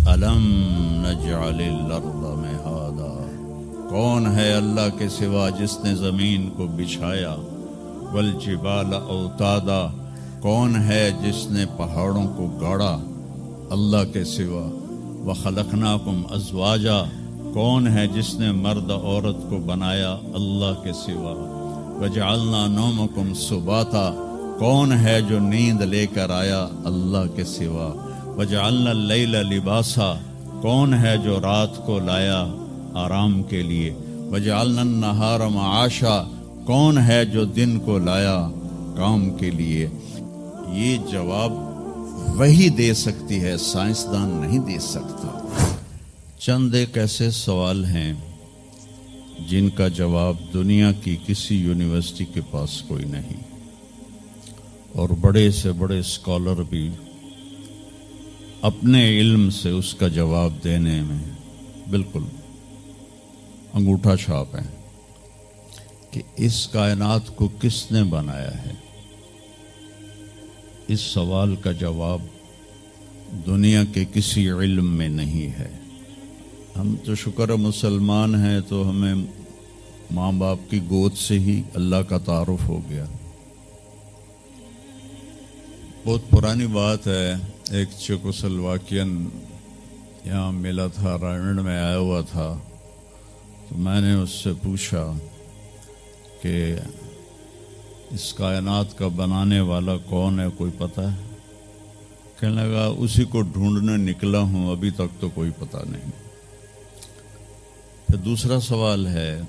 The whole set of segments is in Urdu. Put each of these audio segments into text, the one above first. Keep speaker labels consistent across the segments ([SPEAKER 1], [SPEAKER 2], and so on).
[SPEAKER 1] الم نجعل الارض مہادا، کون ہے اللہ کے سوا جس نے زمین کو بچھایا، والجبال اوتادا، کون ہے جس نے پہاڑوں کو گاڑا اللہ کے سوا، وخلقناکم ازواجا، کون ہے جس نے مرد عورت کو بنایا اللہ کے سوا، وجعلنا نومکم سباتا، کون ہے جو نیند لے کر آیا اللہ کے سوا، وجعلنا اللیل لباسا، کون ہے جو رات کو لایا آرام کے لیے، وجعلنا النہار معاشا، کون ہے جو دن کو لایا کام کے لیے۔ یہ جواب وہی دے سکتی ہے، سائنسدان نہیں دے سکتا۔ چند ایک ایسے سوال ہیں جن کا جواب دنیا کی کسی یونیورسٹی کے پاس کوئی نہیں، اور بڑے سے بڑے اسکالر بھی اپنے علم سے اس کا جواب دینے میں بالکل انگوٹھا چھاپ ہیں کہ اس کائنات کو کس نے بنایا ہے۔ اس سوال کا جواب دنیا کے کسی علم میں نہیں ہے۔ ہم تو شکر مسلمان ہیں تو ہمیں ماں باپ کی گود سے ہی اللہ کا تعارف ہو گیا۔ بہت پرانی بات ہے، ایک چیکوسلواکین یہاں ملا تھا، رائمنڈ میں آیا ہوا تھا، تو میں نے اس سے پوچھا کہ اس کائنات کا بنانے والا کون ہے، کوئی پتہ ہے؟ کہنے لگا اسی کو ڈھونڈنے نکلا ہوں، ابھی تک تو کوئی پتہ نہیں۔ پھر دوسرا سوال ہے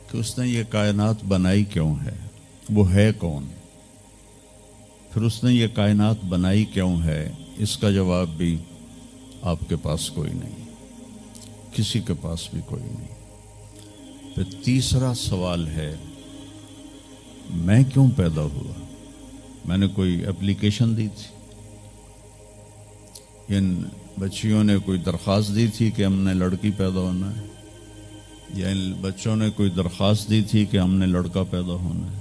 [SPEAKER 1] کہ اس نے یہ کائنات بنائی کیوں ہے، وہ ہے کون؟ پھر اس نے یہ کائنات بنائی کیوں ہے، اس کا جواب بھی آپ کے پاس کوئی نہیں، کسی کے پاس بھی کوئی نہیں۔ پھر تیسرا سوال ہے میں کیوں پیدا ہوا؟ میں نے کوئی اپلیکیشن دی تھی؟ ان بچیوں نے کوئی درخواست دی تھی کہ ہم نے لڑکی پیدا ہونا ہے، یا ان بچوں نے کوئی درخواست دی تھی کہ ہم نے لڑکا پیدا ہونا ہے؟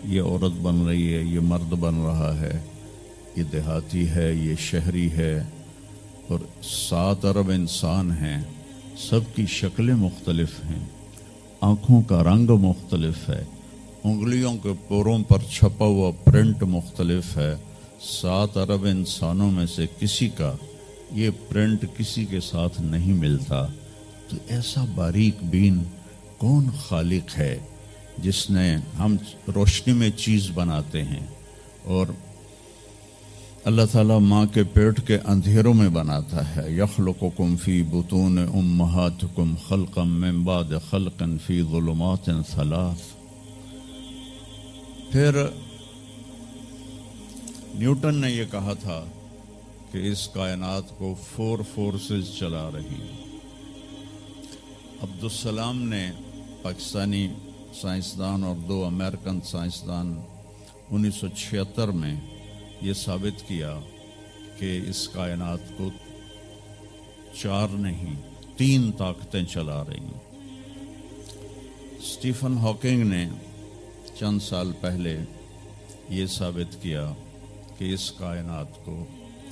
[SPEAKER 1] یہ عورت بن رہی ہے، یہ مرد بن رہا ہے، یہ دیہاتی ہے، یہ شہری ہے، اور 7 ارب انسان ہیں، سب کی شکلیں مختلف ہیں، آنکھوں کا رنگ مختلف ہے، انگلیوں کے پوروں پر چھپا ہوا پرنٹ مختلف ہے۔ 7 ارب انسانوں میں سے کسی کا یہ پرنٹ کسی کے ساتھ نہیں ملتا۔ تو ایسا باریک بین کون خالق ہے جس نے، ہم روشنی میں چیز بناتے ہیں اور اللہ تعالیٰ ماں کے پیٹ کے اندھیروں میں بناتا ہے، یخلقکم فی بطون امہاتکم خلقا من بعد خلق فی ظلمات 3۔ پھر نیوٹن نے یہ کہا تھا کہ اس کائنات کو 4 فورسز چلا رہی ہیں۔ عبدالسلام نے، پاکستانی سائنسدان، اور 2 امریکن سائنسدان 1976 میں یہ ثابت کیا کہ اس کائنات کو 4 نہیں 3 طاقتیں چلا رہی ہیں۔ اسٹیفن ہاکنگ نے چند سال پہلے یہ ثابت کیا کہ اس کائنات کو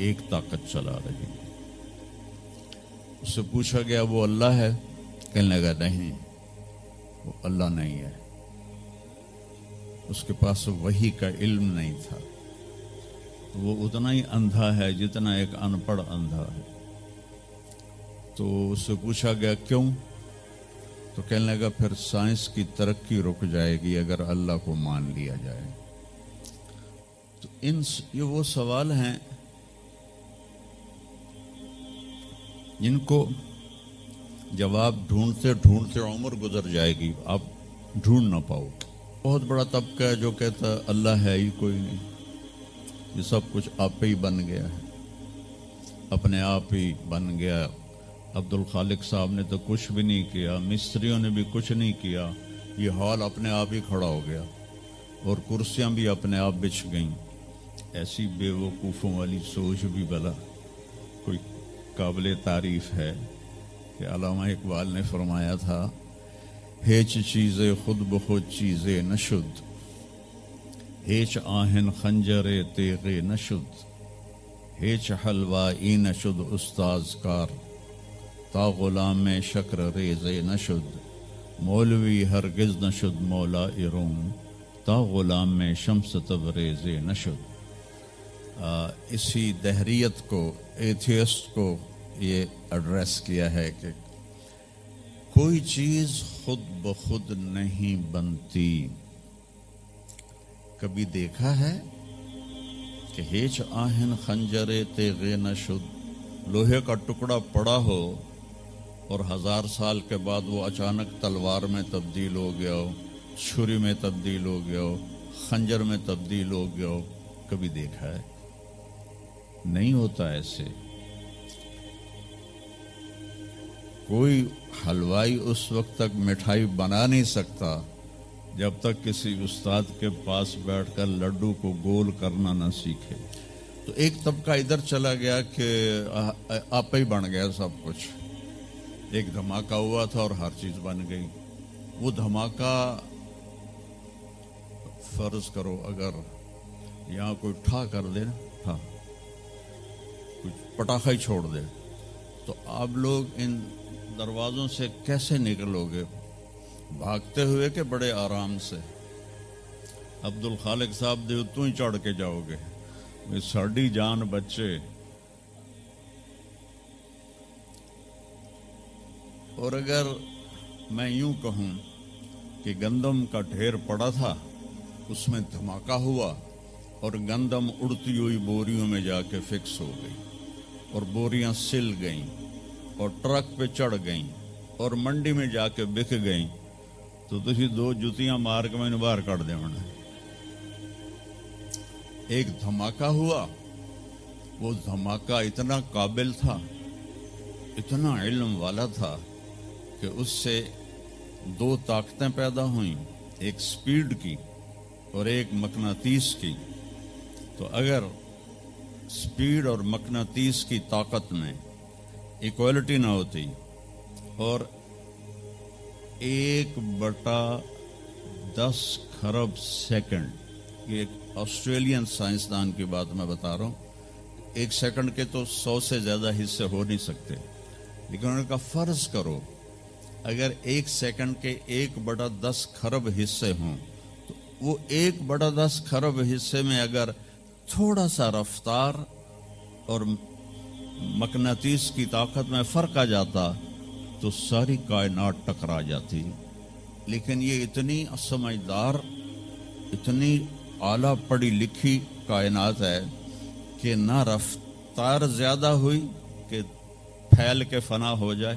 [SPEAKER 1] 1 طاقت چلا رہی ہے۔ اس سے پوچھا گیا وہ اللہ ہے؟ کہنے لگا نہیں، وہ اللہ نہیں ہے، اس کے پاس وحی کا علم نہیں تھا، وہ اتنا ہی اندھا ہے جتنا ایک ان پڑھ اندھا ہے۔ تو اس سے پوچھا گیا کیوں؟ تو کہنے لگا پھر سائنس کی ترقی رک جائے گی اگر اللہ کو مان لیا جائے۔ تو یہ وہ سوال ہیں جن کو جواب ڈھونڈتے ڈھونڈتے عمر گزر جائے گی، آپ ڈھونڈ نہ پاؤ۔ بہت بڑا طبقہ ہے جو کہتا ہے اللہ ہے ہی کوئی نہیں، یہ سب کچھ آپ پہ ہی بن گیا ہے، اپنے آپ ہی بن گیا۔ عبدالخالق صاحب نے تو کچھ بھی نہیں کیا، مستریوں نے بھی کچھ نہیں کیا، یہ ہال اپنے آپ ہی کھڑا ہو گیا اور کرسیاں بھی اپنے آپ بچھ گئیں۔ ایسی بے وقوفوں والی سوچ بھی بلا کوئی قابل تعریف ہے کہ علامہ اقبال نے فرمایا تھا، ہیچ چیزیں خود بخود چیزیں نشد، ہیچ آہن خنجر تیغ نشد، ہیچ حلوائی نشد استاز کار تا غلام شکر ریز نشد مولوی ہرگز نشد مولا روم تا غلام شمس تبریز نشد۔ اسی دہریت کو، ایتھیسٹ کو یہ ایڈریس کیا ہے کہ کوئی چیز خود بخود نہیں بنتی۔ کبھی دیکھا ہے کہ ہیچ آہن خنجر تیغے نشد، لوہے کا ٹکڑا پڑا ہو اور 1000 سال کے بعد وہ اچانک تلوار میں تبدیل ہو گیا ہو، چھری میں تبدیل ہو گیا ہو، خنجر میں تبدیل ہو گیا ہو؟ کبھی دیکھا ہے؟ نہیں ہوتا ایسے۔ کوئی حلوائی اس وقت تک مٹھائی بنا نہیں سکتا جب تک کسی استاد کے پاس بیٹھ کر لڈو کو گول کرنا نہ سیکھے۔ تو ایک طبقہ ادھر چلا گیا کہ آپ ہی بن گیا سب کچھ، ایک دھماکہ ہوا تھا اور ہر چیز بن گئی۔ وہ دھماکہ فرض کرو اگر یہاں کوئی ٹھا کر دے نا، کچھ پٹاخہ ہی چھوڑ دے، تو آپ لوگ ان دروازوں سے کیسے نکلو گے؟ بھاگتے ہوئے کہ بڑے آرام سے؟ عبد الخالق صاحب دے تو ہی چڑھ کے جاؤ گے، ساڑی جان بچے۔ اور اگر میں یوں کہوں کہ گندم کا ڈھیر پڑا تھا، اس میں دھماکہ ہوا اور گندم اڑتی ہوئی بوریوں میں جا کے فکس ہو گئی اور بوریاں سل گئیں اور ٹرک پہ چڑھ گئیں اور منڈی میں جا کے بک گئیں، تو تسی 2 جوتیاں مار کے میں نے باہر کر دے ہونا۔ ایک دھماکہ ہوا، وہ دھماکہ اتنا قابل تھا، اتنا علم والا تھا کہ اس سے 2 طاقتیں پیدا ہوئیں، ایک سپیڈ کی اور ایک مقناطیس کی۔ تو اگر سپیڈ اور مقناطیس کی طاقت میں ایکوالٹی نہ ہوتی اور 1/10 خرب سیکنڈ، یہ ایک آسٹریلین سائنسدان کی بات میں بتا رہا ہوں، 1 سیکنڈ کے تو 100 سے زیادہ حصے ہو نہیں سکتے، لیکن انہوں نے کہا فرض کرو اگر 1 سیکنڈ کے 1/10 خرب حصے ہوں، تو وہ 1/10 خرب حصے میں اگر تھوڑا سا رفتار اور مقناطیس کی طاقت میں فرق آ جاتا تو ساری کائنات ٹکرا جاتی۔ لیکن یہ اتنی سمجھدار، اتنی اعلیٰ پڑھی لکھی کائنات ہے کہ نہ رفتار زیادہ ہوئی کہ پھیل کے فنا ہو جائے،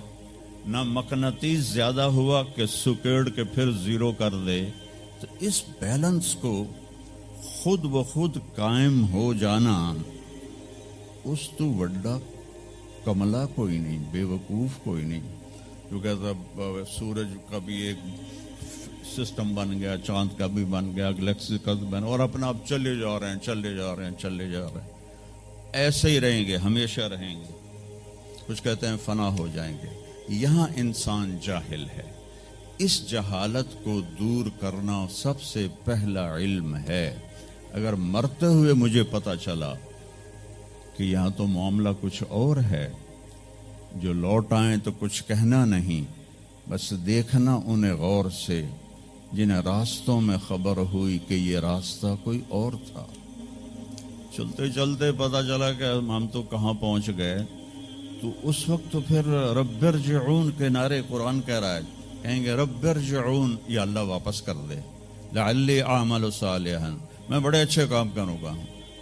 [SPEAKER 1] نہ مقناطیس زیادہ ہوا کہ سکیڑ کے پھر زیرو کر دے۔ تو اس بیلنس کو خود بخود قائم ہو جانا، اس تو وڈا کملا کوئی نہیں، بے وقوف کوئی نہیں۔ جو کہتا سورج کا بھی ایک سسٹم بن گیا، چاند کا بھی بن گیا، گلیکسی کا بھی بن گیا، اور اپنا اب چلے جا رہے ہیں، چلے جا رہے ہیں، چلے جا رہے ہیں، ایسے ہی رہیں گے، ہمیشہ رہیں گے۔ کچھ کہتے ہیں فنا ہو جائیں گے۔ یہاں انسان جاہل ہے، اس جہالت کو دور کرنا سب سے پہلا علم ہے۔ اگر مرتے ہوئے مجھے پتہ چلا کہ یہاں تو معاملہ کچھ اور ہے، جو لوٹ آئیں تو کچھ کہنا نہیں، بس دیکھنا انہیں غور سے جنہیں راستوں میں خبر ہوئی کہ یہ راستہ کوئی اور تھا۔ چلتے چلتے پتہ چلا کہ ہم تو کہاں پہنچ گئے، تو اس وقت تو پھر رب ارجعون کے نعرے قرآن کہہ رہا ہے، کہیں گے رب ارجعون، یا اللہ واپس کر دے، لعلی اعمل صالحا، میں بڑے اچھے کام کروں گا۔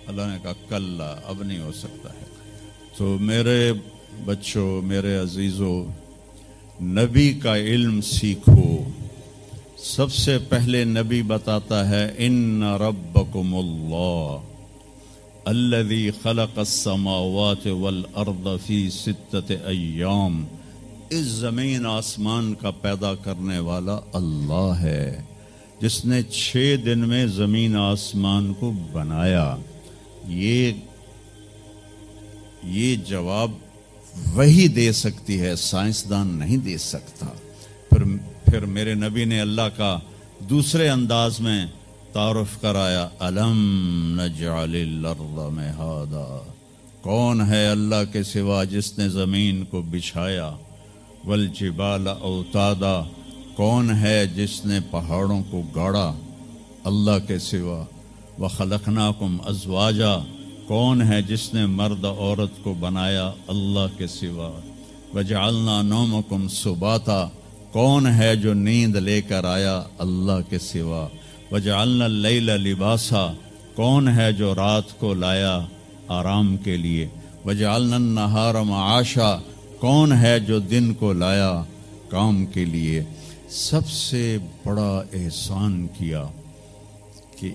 [SPEAKER 1] اللہ نے کہا کلا، اب نہیں ہو سکتا ہے۔ تو میرے بچوں، میرے عزیزوں، نبی کا علم سیکھو۔ سب سے پہلے نبی بتاتا ہے ان ربکم اللہ الذی خلق السماوات والارض فی 6 ایام، اس زمین آسمان کا پیدا کرنے والا اللہ ہے، جس نے 6 دن میں زمین آسمان کو بنایا۔ یہ جواب وہی دے سکتی ہے، سائنسدان نہیں دے سکتا۔ پھر میرے نبی نے اللہ کا دوسرے انداز میں تعارف کرایا، الم نجعل الارض مہادا، کون ہے اللہ کے سوا جس نے زمین کو بچھایا؟ والجبال اوتادا، کون ہے جس نے پہاڑوں کو گاڑا اللہ کے سوا؟ وخلقناکم ازواجا، کون ہے جس نے مرد عورت کو بنایا اللہ کے سوا؟ وجعلنا نومکم سباتا، کون ہے جو نیند لے کر آیا اللہ کے سوا؟ وجعلنا اللیل لباسا، کون ہے جو رات کو لایا آرام کے لیے؟ وجعلنا النہار معاشا، کون ہے جو دن کو لایا کام کے لیے؟ سب سے بڑا احسان کیا کہ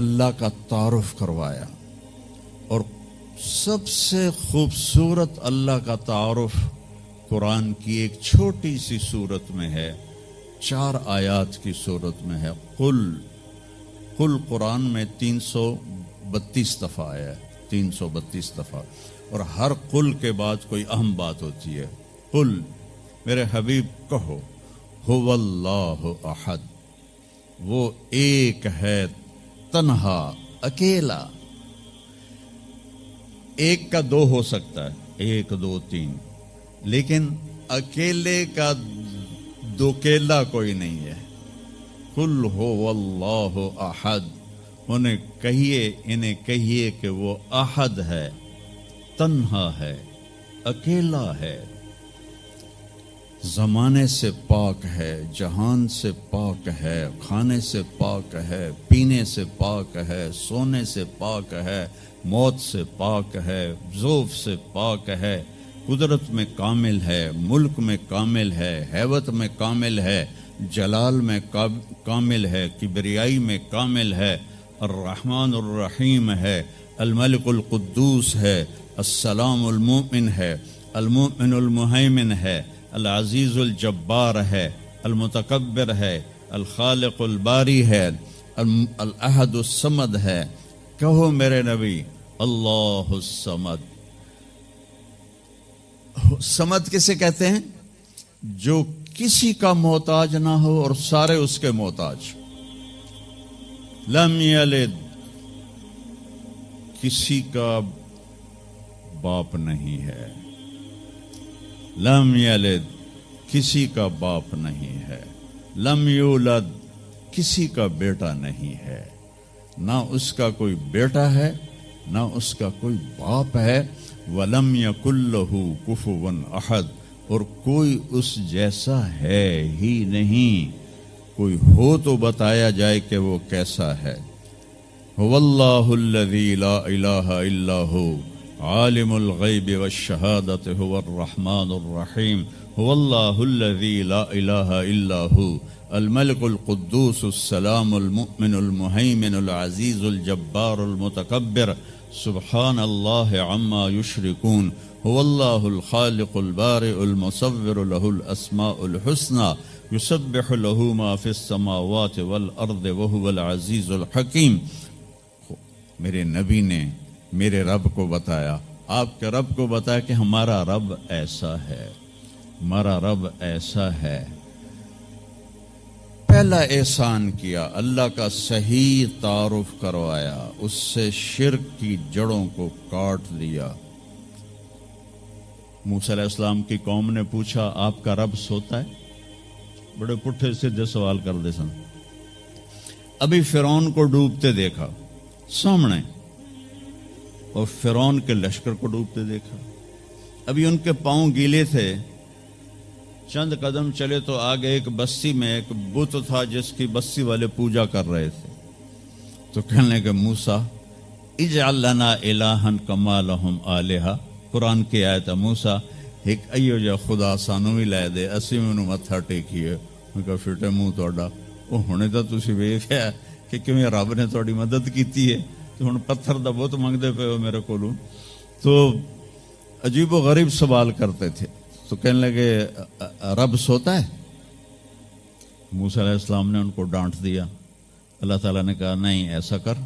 [SPEAKER 1] اللہ کا تعارف کروایا، اور سب سے خوبصورت اللہ کا تعارف قرآن کی ایک چھوٹی سی صورت میں ہے، 4 آیات کی صورت میں ہے۔ قل قرآن میں 332 دفعہ آیا ہے، 332 دفعہ، اور ہر قل کے بعد کوئی اہم بات ہوتی ہے۔ قل، میرے حبیب کہو، هو اللہ احد، وہ ایک ہے، تنہا، اکیلا۔ ایک کا 2 ہو سکتا ہے، 1 2 3، لیکن اکیلے کا دوکیلا کوئی نہیں ہے۔ قل هو اللہ احد، انہیں کہیے کہ وہ احد ہے، تنہا ہے، اکیلا ہے، زمانے سے پاک ہے، جہان سے پاک ہے، کھانے سے پاک ہے، پینے سے پاک ہے، سونے سے پاک ہے، موت سے پاک ہے، ذوف سے پاک ہے، قدرت میں کامل ہے، ملک میں کامل ہے، ہیبت میں کامل ہے، جلال میں کامل ہے، کبریائی میں کامل ہے، الرحمن الرحیم ہے، الملک القدوس ہے، السلام المؤمن ہے، المؤمن المہیمن ہے، العزیز الجبار ہے، المتکبر ہے، الخالق الباری ہے، الاحد الصمد ہے۔ کہو میرے نبی، اللہ الصمد۔ صمد کسے کہتے ہیں؟ جو کسی کا محتاج نہ ہو اور سارے اس کے محتاج۔ لم یلد، کسی کا باپ نہیں ہے۔ لم یلد، کسی کا باپ نہیں ہے۔ لم یولد، کسی کا بیٹا نہیں ہے، نہ اس کا کوئی بیٹا ہے نہ اس کا کوئی باپ ہے۔ وَلَمْ يَكُنْ لَهُ كُفُوًا أَحَدٌ، اور کوئی اس جیسا ہے ہی نہیں، کوئی ہو تو بتایا جائے کہ وہ کیسا ہے۔ هُوَ اللَّهُ الَّذِي لَا إِلَٰهَ إِلَّا هُوَ عَالِمُ الْغَيْبِ وَالشَّهَادَةِ هُوَ الرَّحْمَٰنُ الرَّحِيمُ هُوَ اللَّهُ الَّذِي لَا إِلَٰهَ إِلَّا هُوَ الْمَلِكُ الْقُدُّوسُ السَّلَامُ الْمُؤْمِنُ الْمُهَيْمِنُ الْعَزِيزُ الْجَبَّارُ الْمُتَكَبِّرُ سبحان اللہ عما یشرکون۔ هو اللہ الخالق البارئ المصور، له الاسماء الحسنى، یسبح له ما فی السماوات والارض وهو العزیز الحکیم۔ میرے نبی نے میرے رب کو بتایا، آپ کے رب کو بتایا کہ ہمارا رب ایسا ہے، ہمارا رب ایسا ہے۔ پہلا احسان کیا، اللہ کا صحیح تعارف کروایا، اس سے شرک کی جڑوں کو کاٹ دیا۔ موسیٰ علیہ السلام کی قوم نے پوچھا، آپ کا رب سوتا ہے؟ بڑے پٹھے سیدھے سوال کر دے سن۔ ابھی فرعون کو ڈوبتے دیکھا سامنے، اور فرعون کے لشکر کو ڈوبتے دیکھا۔ ابھی ان کے پاؤں گیلے تھے، چند قدم چلے تو آگے ایک بستی میں ایک بت تھا جس کی بستی والے پوجا کر رہے تھے، تو کہنے کہ موسیٰ اجعل لنا الہا کما لہم آلہہ۔ قرآن کی آیت ہے، موسیٰ ایک ایو جا خدا سانو بھی لے دے، اسی میں انہوں متھا ٹیکیے۔ میں کہا فٹے منہ توڑا، وہ ہونے تو تسی ویکھیا کہ کیویں رب نے تہاڈی مدد کیتی ہے، تو ہن پتھر دا بت منگدے پے ہو میرے کولوں۔ تو عجیب و غریب سوال کرتے تھے، تو کہنے لگے رب سوتا ہے؟ موسیٰ علیہ السلام نے ان کو ڈانٹ دیا۔ اللہ تعالیٰ نے کہا نہیں، ایسا کر،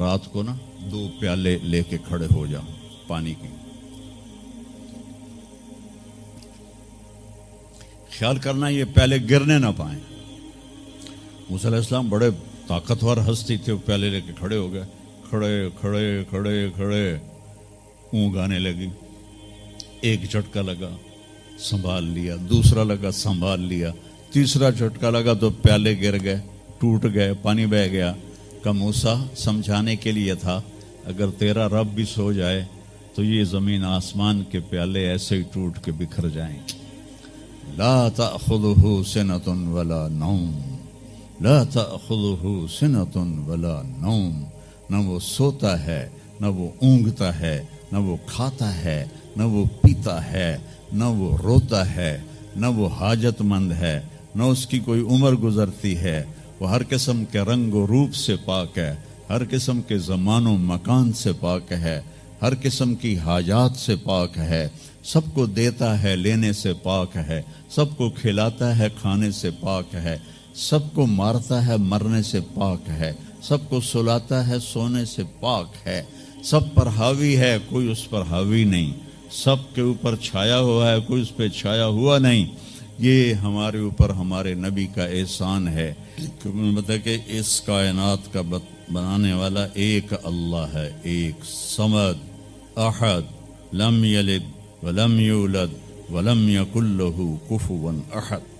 [SPEAKER 1] رات کو نا 2 پیالے لے کے کھڑے ہو جا پانی کے، خیال کرنا یہ پیالے گرنے نہ پائیں۔ موسیٰ علیہ السلام بڑے طاقتور ہستی تھے، وہ پیالے لے کے کھڑے ہو گئے، کھڑے کھڑے کھڑے کھڑے اونگ آنے لگی. ایک جھٹکا لگا سنبھال لیا, دوسرا لگا سنبھال لیا, تیسرا جھٹکا لگا تو پیالے گر گئے, ٹوٹ گئے, پانی بہہ گیا. کہ موسیٰ سمجھانے کے لیے تھا, اگر تیرا رب بھی سو جائے تو یہ زمین آسمان کے پیالے ایسے ہی ٹوٹ کے بکھر جائیں. لا تأخذہ سنۃ ولا نوم, لا تأخذہ سنۃ ولا نوم. نہ وہ سوتا ہے, نہ وہ اونگتا ہے, نہ وہ کھاتا ہے, نہ وہ پیتا ہے, نہ وہ روتا ہے, نہ وہ حاجت مند ہے, نہ اس کی کوئی عمر گزرتی ہے. وہ ہر قسم کے رنگ و روپ سے پاک ہے, ہر قسم کے زمان و مکان سے پاک ہے, ہر قسم کی حاجات سے پاک ہے. سب کو دیتا ہے, لینے سے پاک ہے, سب کو کھلاتا ہے, کھانے سے پاک ہے, سب کو مارتا ہے, مرنے سے پاک ہے, سب کو سلاتا ہے, سونے سے پاک ہے. سب پر حاوی ہے, کوئی اس پر حاوی نہیں, سب کے اوپر چھایا ہوا ہے, کوئی اس پہ چھایا ہوا نہیں. یہ ہمارے اوپر ہمارے نبی کا احسان ہے. مطلب کہ اس کائنات کا بنانے والا ایک اللہ ہے, ایک صمد احد, لم یلد ولم یولد ولم یکن لہ کفوا احد.